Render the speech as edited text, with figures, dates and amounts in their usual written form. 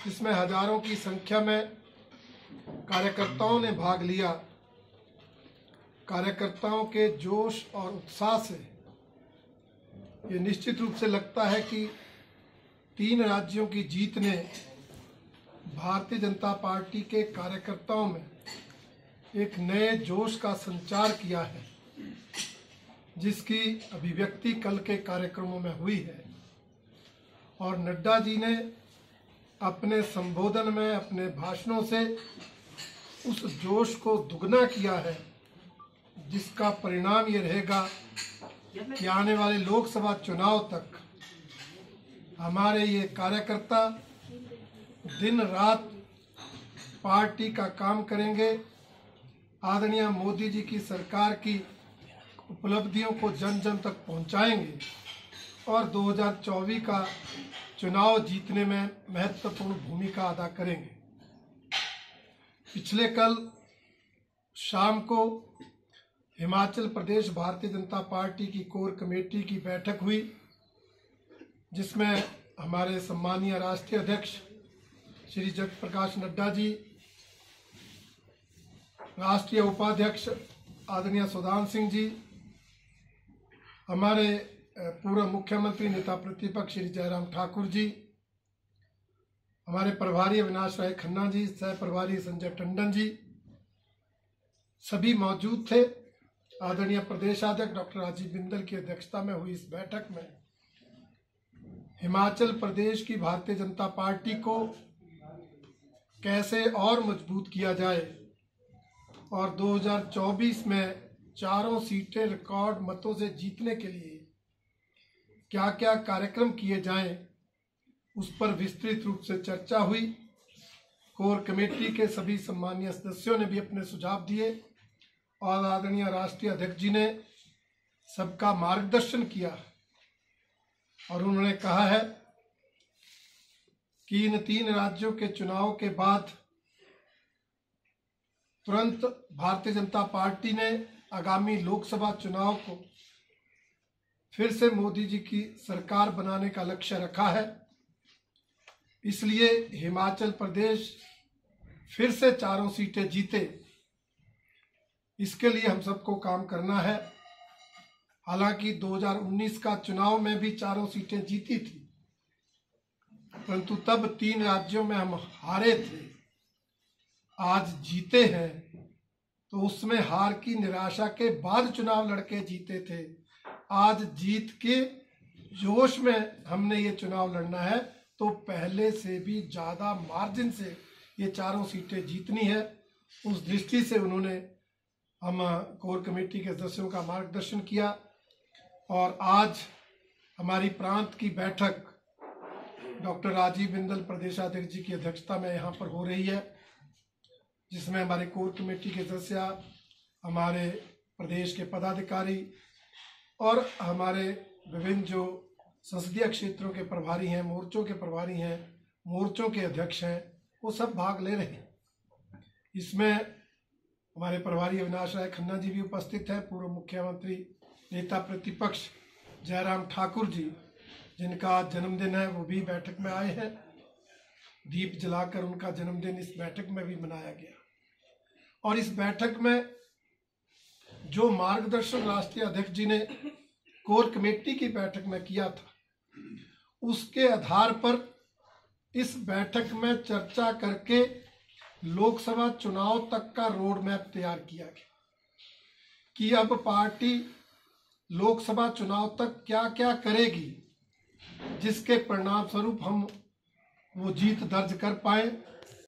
जिसमें हजारों की संख्या में कार्यकर्ताओं ने भाग लिया। कार्यकर्ताओं के जोश और उत्साह से ये निश्चित रूप से लगता है कि 3 राज्यों की जीत ने भारतीय जनता पार्टी के कार्यकर्ताओं में एक नए जोश का संचार किया है, जिसकी अभिव्यक्ति कल के कार्यक्रमों में हुई है। और नड्डा जी ने अपने संबोधन में, अपने भाषणों से उस जोश को दुगना किया है, जिसका परिणाम ये रहेगा कि आने वाले लोकसभा चुनाव तक हमारे ये कार्यकर्ता दिन रात पार्टी का काम करेंगे, आदरणीय मोदी जी की सरकार की उपलब्धियों को जन जन तक पहुंचाएंगे और 2024 का चुनाव जीतने में महत्वपूर्ण भूमिका अदा करेंगे। पिछले कल शाम को हिमाचल प्रदेश भारतीय जनता पार्टी की कोर कमेटी की बैठक हुई, जिसमें हमारे सम्मानीय राष्ट्रीय अध्यक्ष श्री जगत प्रकाश नड्डा जी, राष्ट्रीय उपाध्यक्ष आदरणीय सुधांशु सिंह जी, हमारे पूर्व मुख्यमंत्री नेता प्रतिपक्ष श्री जयराम ठाकुर जी, हमारे प्रभारी अविनाश राय खन्ना जी, सह प्रभारी संजय टंडन जी, सभी मौजूद थे। आदरणीय प्रदेशाध्यक्ष डॉक्टर राजीव बिंदल की अध्यक्षता में हुई इस बैठक में हिमाचल प्रदेश की भारतीय जनता पार्टी को कैसे और मजबूत किया जाए और 2024 में चारों सीटें रिकॉर्ड मतों से जीतने के लिए क्या क्या कार्यक्रम किए जाएं, उस पर विस्तृत रूप से चर्चा हुई। कोर कमेटी के सभी सम्मानीय सदस्यों ने भी अपने सुझाव दिए और आदरणीय राष्ट्रीय अध्यक्ष जी ने सबका मार्गदर्शन किया और उन्होंने कहा है कि इन 3 राज्यों के चुनाव के बाद तुरंत भारतीय जनता पार्टी ने आगामी लोकसभा चुनाव को फिर से मोदी जी की सरकार बनाने का लक्ष्य रखा है। इसलिए हिमाचल प्रदेश फिर से चारों सीटें जीते, इसके लिए हम सबको काम करना है। हालांकि 2019 का चुनाव में भी चारों सीटें जीती थी, परंतु तब 3 राज्यों में हम हारे थे। आज जीते हैं तो उसमें हार की निराशा के बाद चुनाव लड़के जीते थे। आज जीत के जोश में हमने ये चुनाव लड़ना है, तो पहले से भी ज्यादा मार्जिन से ये चारों सीटें जीतनी है। उस दृष्टि से उन्होंने हम कोर कमेटी के सदस्यों का मार्गदर्शन किया और आज हमारी प्रांत की बैठक डॉक्टर राजीव बिंदल प्रदेशाध्यक्ष जी की अध्यक्षता में यहाँ पर हो रही है, जिसमें हमारे कोर कमेटी के सदस्य, हमारे प्रदेश के पदाधिकारी और हमारे विभिन्न जो संसदीय क्षेत्रों के प्रभारी हैं, मोर्चों के प्रभारी हैं, मोर्चों के अध्यक्ष हैं, वो सब भाग ले रहे हैं। इसमें हमारे प्रभारी अविनाश राय खन्ना जी भी उपस्थित हैं, पूर्व मुख्यमंत्री नेता प्रतिपक्ष जयराम ठाकुर जी, जिनका जन्मदिन है, वो भी बैठक में आए हैं। दीप जलाकर उनका जन्मदिन इस बैठक में भी मनाया गया। और इस बैठक में जो मार्गदर्शन राष्ट्रीय अध्यक्ष जी ने कोर कमेटी की बैठक में किया था, उसके आधार पर इस बैठक में चर्चा करके लोकसभा चुनाव तक का रोड मैप तैयार किया गया कि अब पार्टी लोकसभा चुनाव तक क्या क्या करेगी, जिसके परिणाम स्वरूप हम वो जीत दर्ज कर पाए।